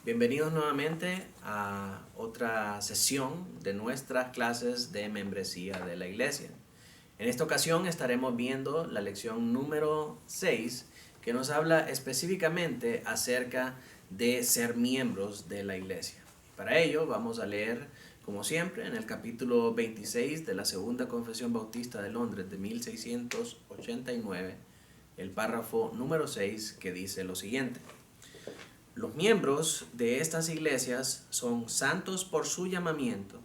Bienvenidos nuevamente a otra sesión de nuestras clases de membresía de la iglesia. En esta ocasión estaremos viendo la lección número 6, que nos habla específicamente acerca de ser miembros de la iglesia. Para ello vamos a leer, como siempre, en el capítulo 26 de la Segunda Confesión Bautista de Londres de 1689, el párrafo número 6, que dice lo siguiente: los miembros de estas iglesias son santos por su llamamiento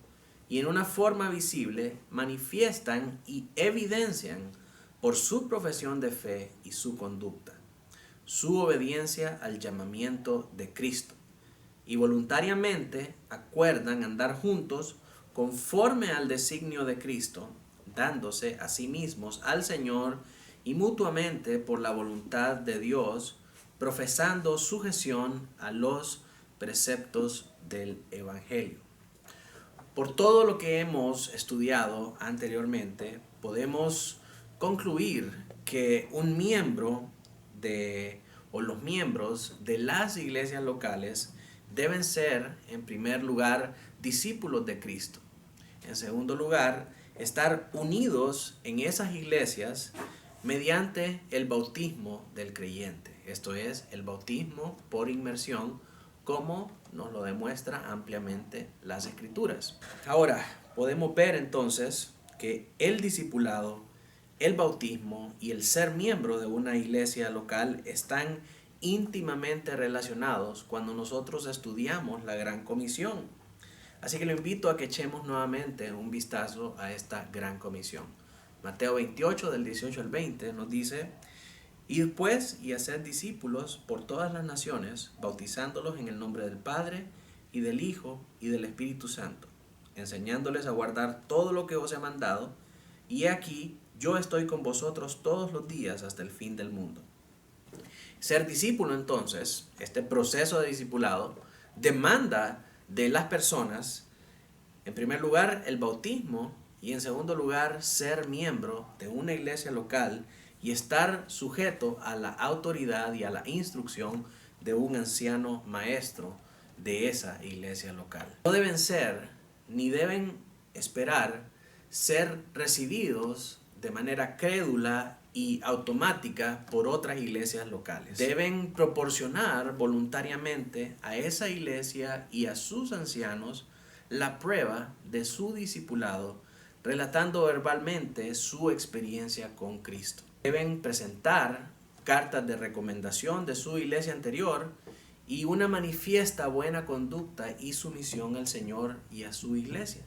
y en una forma visible manifiestan y evidencian por su profesión de fe y su conducta, su obediencia al llamamiento de Cristo, y voluntariamente acuerdan andar juntos conforme al designio de Cristo, dándose a sí mismos al Señor y mutuamente por la voluntad de Dios, profesando sujeción a los preceptos del Evangelio. Por todo lo que hemos estudiado anteriormente, podemos concluir que un miembro o los miembros de las iglesias locales deben ser, en primer lugar, discípulos de Cristo. En segundo lugar, estar unidos en esas iglesias mediante el bautismo del creyente. Esto es, el bautismo por inmersión, como nos lo demuestra ampliamente las Escrituras. Ahora, podemos ver entonces que el discipulado, el bautismo y el ser miembro de una iglesia local están íntimamente relacionados cuando nosotros estudiamos la Gran Comisión. Así que lo invito a que echemos nuevamente un vistazo a esta Gran Comisión. Mateo 28, del 18 al 20, nos dice: id pues y haced discípulos por todas las naciones, bautizándolos en el nombre del Padre, y del Hijo, y del Espíritu Santo, enseñándoles a guardar todo lo que os he mandado, y he aquí, yo estoy con vosotros todos los días hasta el fin del mundo. Ser discípulo, entonces, este proceso de discipulado, demanda de las personas, en primer lugar, el bautismo, y en segundo lugar, ser miembro de una iglesia local y estar sujeto a la autoridad y a la instrucción de un anciano maestro de esa iglesia local. No deben ser, ni deben esperar ser recibidos de manera crédula y automática por otras iglesias locales. Deben proporcionar voluntariamente a esa iglesia y a sus ancianos la prueba de su discipulado, relatando verbalmente su experiencia con Cristo. Deben presentar cartas de recomendación de su iglesia anterior y una manifiesta buena conducta y sumisión al Señor y a su iglesia.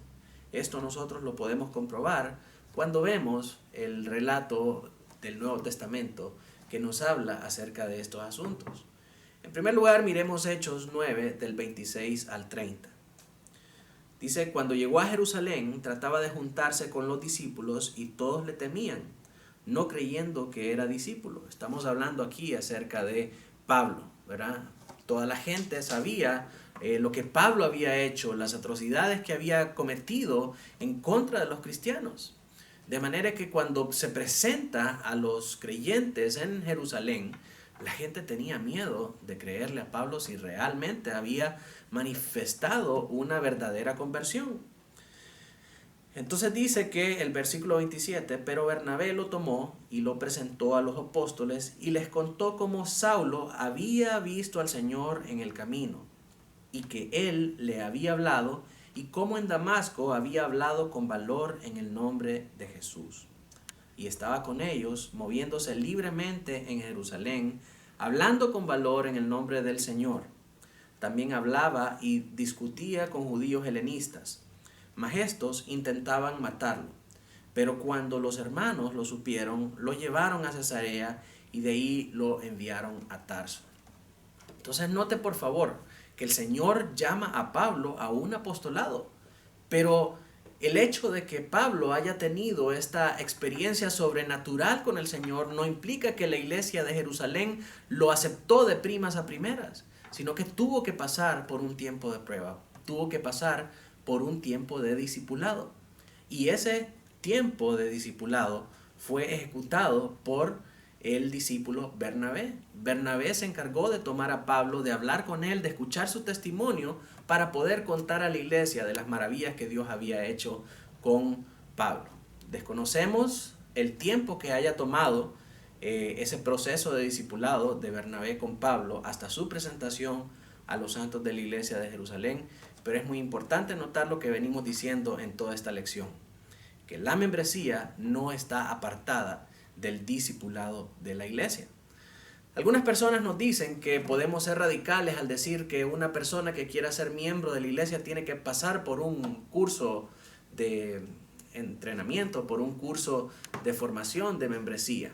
Esto nosotros lo podemos comprobar cuando vemos el relato del Nuevo Testamento que nos habla acerca de estos asuntos. En primer lugar, miremos Hechos 9, del 26 al 30. Dice: cuando llegó a Jerusalén, trataba de juntarse con los discípulos y todos le temían, no creyendo que era discípulo. Estamos hablando aquí acerca de Pablo, ¿verdad? Toda la gente sabía lo que Pablo había hecho, las atrocidades que había cometido en contra de los cristianos. De manera que cuando se presenta a los creyentes en Jerusalén, la gente tenía miedo de creerle a Pablo si realmente había manifestado una verdadera conversión. Entonces dice que el versículo 27, pero Bernabé lo tomó y lo presentó a los apóstoles y les contó cómo Saulo había visto al Señor en el camino y que él le había hablado y cómo en Damasco había hablado con valor en el nombre de Jesús. Y estaba con ellos, moviéndose libremente en Jerusalén, hablando con valor en el nombre del Señor. También hablaba y discutía con judíos helenistas, mas estos intentaban matarlo. Pero cuando los hermanos lo supieron, lo llevaron a Cesarea y de ahí lo enviaron a Tarso. Entonces note por favor que el Señor llama a Pablo a un apostolado, pero el hecho de que Pablo haya tenido esta experiencia sobrenatural con el Señor no implica que la iglesia de Jerusalén lo aceptó de primas a primeras, sino que tuvo que pasar por un tiempo de prueba, tuvo que pasar por un tiempo de discipulado. Y ese tiempo de discipulado fue ejecutado por el discípulo Bernabé. Bernabé se encargó de tomar a Pablo, de hablar con él, de escuchar su testimonio para poder contar a la iglesia de las maravillas que Dios había hecho con Pablo. Desconocemos el tiempo que haya tomado ese proceso de discipulado de Bernabé con Pablo hasta su presentación a los santos de la iglesia de Jerusalén, pero es muy importante notar lo que venimos diciendo en toda esta lección, que la membresía no está apartada del discipulado de la iglesia. Algunas personas nos dicen que podemos ser radicales al decir que una persona que quiera ser miembro de la iglesia tiene que pasar por un curso de entrenamiento, por un curso de formación de membresía.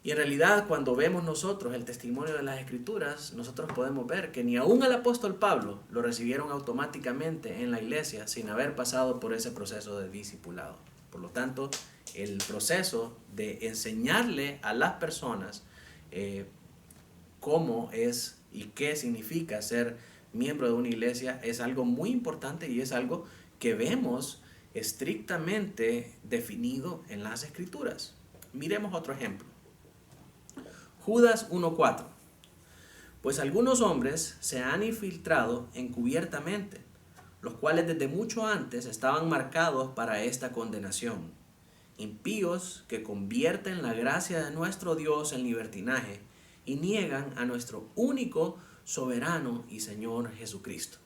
Y en realidad, cuando vemos nosotros el testimonio de las Escrituras, nosotros podemos ver que ni aún al apóstol Pablo lo recibieron automáticamente en la iglesia sin haber pasado por ese proceso de discipulado. Por lo tanto, el proceso de enseñarle a las personas cómo es y qué significa ser miembro de una iglesia es algo muy importante y es algo que vemos estrictamente definido en las Escrituras. Miremos otro ejemplo. Judas 1:4. Pues algunos hombres se han infiltrado encubiertamente, los cuales desde mucho antes estaban marcados para esta condenación. Impíos que convierten la gracia de nuestro Dios en libertinaje y niegan a nuestro único soberano y Señor Jesucristo.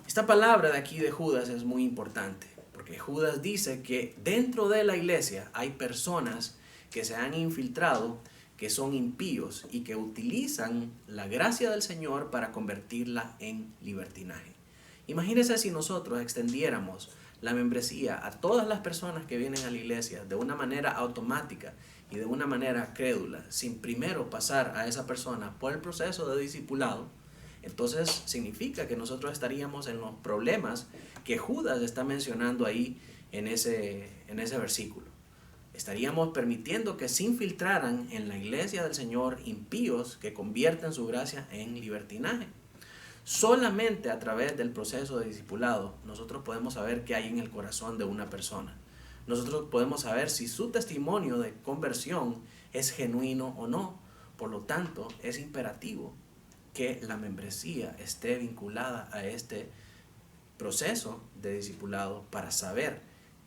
Esta palabra de aquí de Judas es muy importante, porque Judas dice que dentro de la iglesia hay personas que se han infiltrado, que son impíos y que utilizan la gracia del Señor para convertirla en libertinaje. Imagínense si nosotros extendiéramos la membresía a todas las personas que vienen a la iglesia de una manera automática y de una manera crédula, sin primero pasar a esa persona por el proceso de discipulado. Entonces significa que nosotros estaríamos en los problemas que Judas está mencionando ahí en ese versículo. Estaríamos permitiendo que se infiltraran en la iglesia del Señor impíos que convierten su gracia en libertinaje. Solamente a través del proceso de discipulado nosotros podemos saber qué hay en el corazón de una persona. Nosotros podemos saber si su testimonio de conversión es genuino o no. Por lo tanto, es imperativo que la membresía esté vinculada a este proceso de discipulado para saber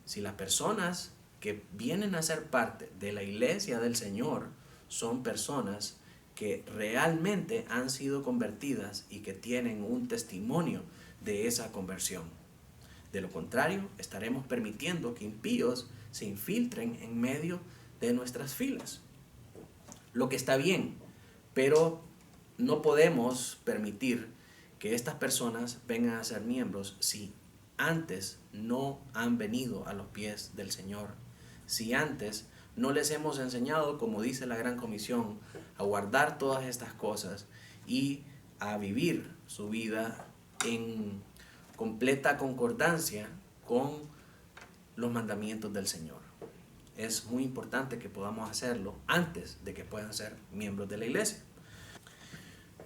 si las personas que vienen a ser parte de la iglesia del Señor son personas que realmente han sido convertidas y que tienen un testimonio de esa conversión. De lo contrario, estaremos permitiendo que impíos se infiltren en medio de nuestras filas. Lo que está bien, pero no podemos permitir que estas personas vengan a ser miembros si antes no han venido a los pies del Señor. Si antes no les hemos enseñado, como dice la Gran Comisión, a guardar todas estas cosas y a vivir su vida en completa concordancia con los mandamientos del Señor. Es muy importante que podamos hacerlo antes de que puedan ser miembros de la iglesia.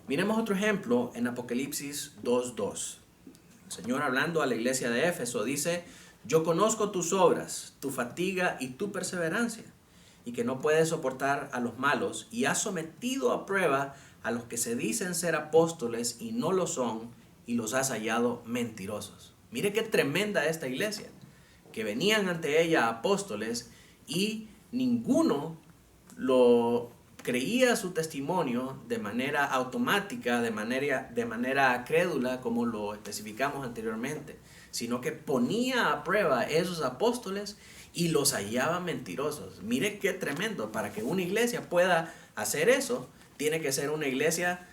Miremos otro ejemplo en Apocalipsis 2:2. El Señor, hablando a la iglesia de Éfeso, dice: yo conozco tus obras, tu fatiga y tu perseverancia, y que no puedes soportar a los malos, y has sometido a prueba a los que se dicen ser apóstoles y no lo son, y los has hallado mentirosos. Mire qué tremenda esta iglesia, que venían ante ella apóstoles y ninguno lo creía su testimonio de manera automática, de manera crédula, como lo especificamos anteriormente, sino que ponía a prueba a esos apóstoles y los hallaba mentirosos. Mire qué tremendo. Para que una iglesia pueda hacer eso, tiene que ser una iglesia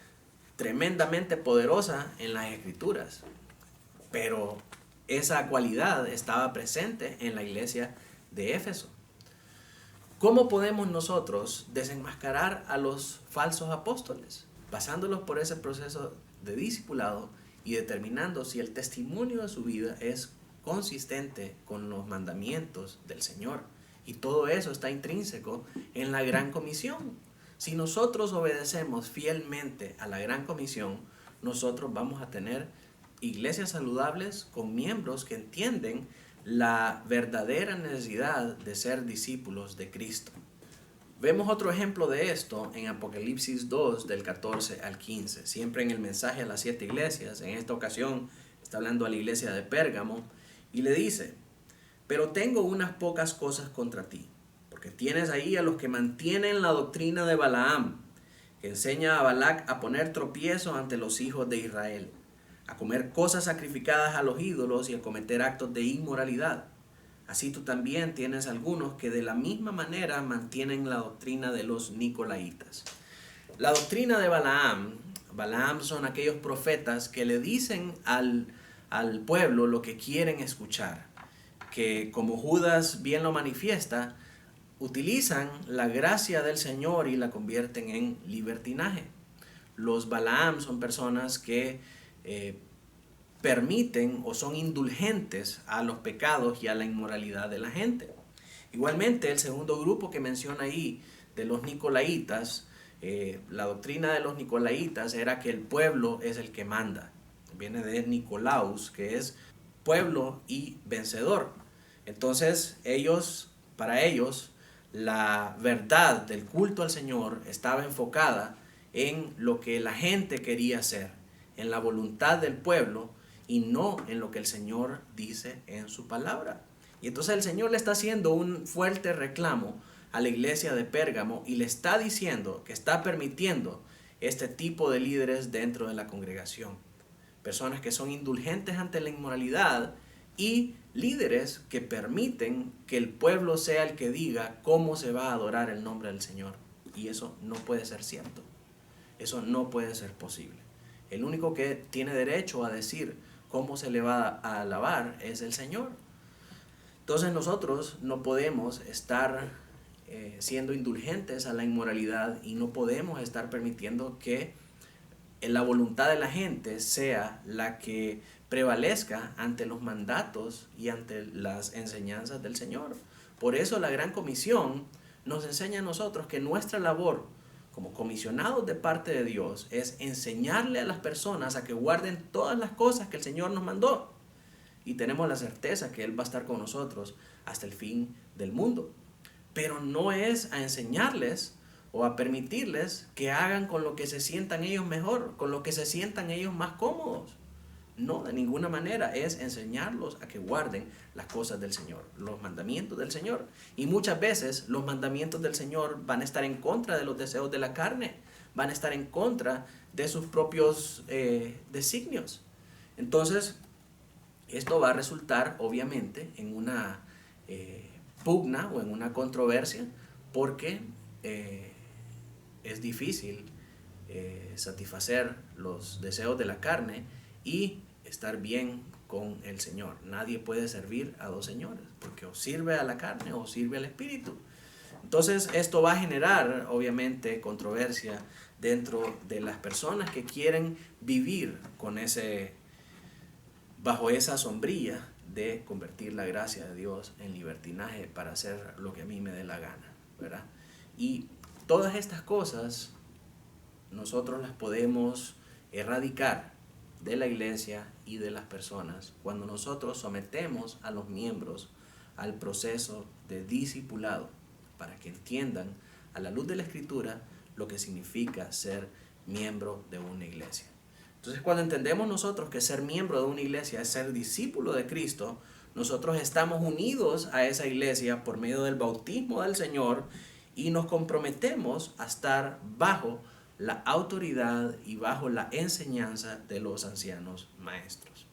tremendamente poderosa en las Escrituras. Pero esa cualidad estaba presente en la iglesia de Éfeso. ¿Cómo podemos nosotros desenmascarar a los falsos apóstoles? Basándolos por ese proceso de discipulado y determinando si el testimonio de su vida es consistente con los mandamientos del Señor. Y todo eso está intrínseco en la Gran Comisión. Si nosotros obedecemos fielmente a la Gran Comisión, nosotros vamos a tener iglesias saludables con miembros que entienden la verdadera necesidad de ser discípulos de Cristo. Vemos otro ejemplo de esto en Apocalipsis 2 del 14 al 15, siempre en el mensaje a las 7 iglesias. En esta ocasión está hablando a la iglesia de Pérgamo y le dice: pero tengo unas pocas cosas contra ti, porque tienes ahí a los que mantienen la doctrina de Balaam, que enseña a Balac a poner tropiezo ante los hijos de Israel, a comer cosas sacrificadas a los ídolos y a cometer actos de inmoralidad. Así tú también tienes algunos que de la misma manera mantienen la doctrina de los nicolaitas. La doctrina de Balaam son aquellos profetas que le dicen al pueblo lo que quieren escuchar, que como Judas bien lo manifiesta, utilizan la gracia del Señor y la convierten en libertinaje. Los Balaam son personas que permiten o son indulgentes a los pecados y a la inmoralidad de la gente. Igualmente, el segundo grupo que menciona ahí, de los nicolaitas, la doctrina de los nicolaitas era que el pueblo es el que manda. Viene de Nicolaus, que es pueblo y vencedor. Entonces, para ellos, la verdad del culto al Señor estaba enfocada en lo que la gente quería hacer, en la voluntad del pueblo, y no en lo que el Señor dice en su palabra. Y entonces el Señor le está haciendo un fuerte reclamo a la iglesia de Pérgamo y le está diciendo que está permitiendo este tipo de líderes dentro de la congregación. Personas que son indulgentes ante la inmoralidad y líderes que permiten que el pueblo sea el que diga cómo se va a adorar el nombre del Señor. Y eso no puede ser cierto. Eso no puede ser posible. El único que tiene derecho a decir cómo se le va a alabar es el Señor. Entonces nosotros no podemos estar siendo indulgentes a la inmoralidad y no podemos estar permitiendo que la voluntad de la gente sea la que prevalezca ante los mandatos y ante las enseñanzas del Señor. Por eso la Gran Comisión nos enseña a nosotros que nuestra labor como comisionados de parte de Dios es enseñarle a las personas a que guarden todas las cosas que el Señor nos mandó. Y tenemos la certeza que Él va a estar con nosotros hasta el fin del mundo. Pero no es a enseñarles o a permitirles que hagan con lo que se sientan ellos mejor, con lo que se sientan ellos más cómodos. No, de ninguna manera. Es enseñarlos a que guarden las cosas del Señor, los mandamientos del Señor. Y muchas veces los mandamientos del Señor van a estar en contra de los deseos de la carne, van a estar en contra de sus propios designios. Entonces, esto va a resultar obviamente en una pugna o en una controversia, porque es difícil satisfacer los deseos de la carne y estar bien con el Señor. Nadie puede servir a dos señores, porque o sirve a la carne o sirve al espíritu. Entonces esto va a generar obviamente controversia dentro de las personas que quieren vivir bajo esa sombrilla de convertir la gracia de Dios en libertinaje para hacer lo que a mí me dé la gana, ¿verdad? Y todas estas cosas nosotros las podemos erradicar de la iglesia y de las personas cuando nosotros sometemos a los miembros al proceso de discipulado para que entiendan a la luz de la Escritura lo que significa ser miembro de una iglesia. Entonces, cuando entendemos nosotros que ser miembro de una iglesia es ser discípulo de Cristo, nosotros estamos unidos a esa iglesia por medio del bautismo del Señor y nos comprometemos a estar bajo la autoridad y bajo la enseñanza de los ancianos maestros.